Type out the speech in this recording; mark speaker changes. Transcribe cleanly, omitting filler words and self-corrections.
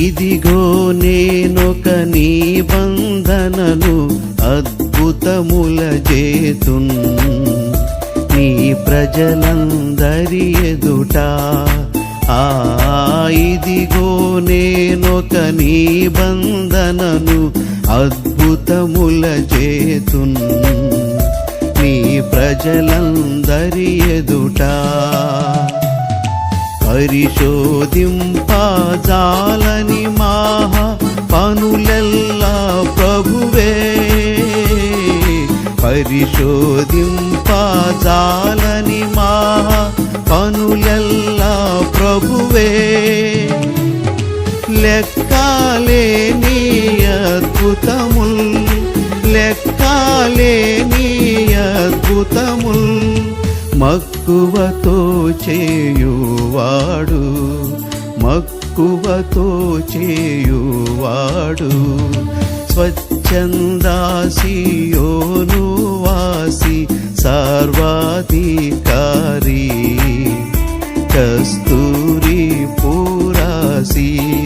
Speaker 1: ఇదిగో నేనొక నిబంధనను అద్భుతముల చేతున్ నీ ప్రజలందరి ఎదుట. ఇదిగో నేనొక నిబంధనను అద్భుతముల చేతున్ నీ ప్రజలందరి ఎదుట. పరిశోధింపజాలని మహా పనులెల్లా ప్రభువే, పరిశోధింపజాలని మహా పనులెల్లా ప్రభువే. లెక్కలేని అద్భుతముల్, లెక్కలేని అద్భుతముల్ మక్కువతో చేయువాడు, మక్కువతో చేయువాడు. స్వచ్ఛందాసియోను వాసి సర్వాధికారి, కస్తూరివాసి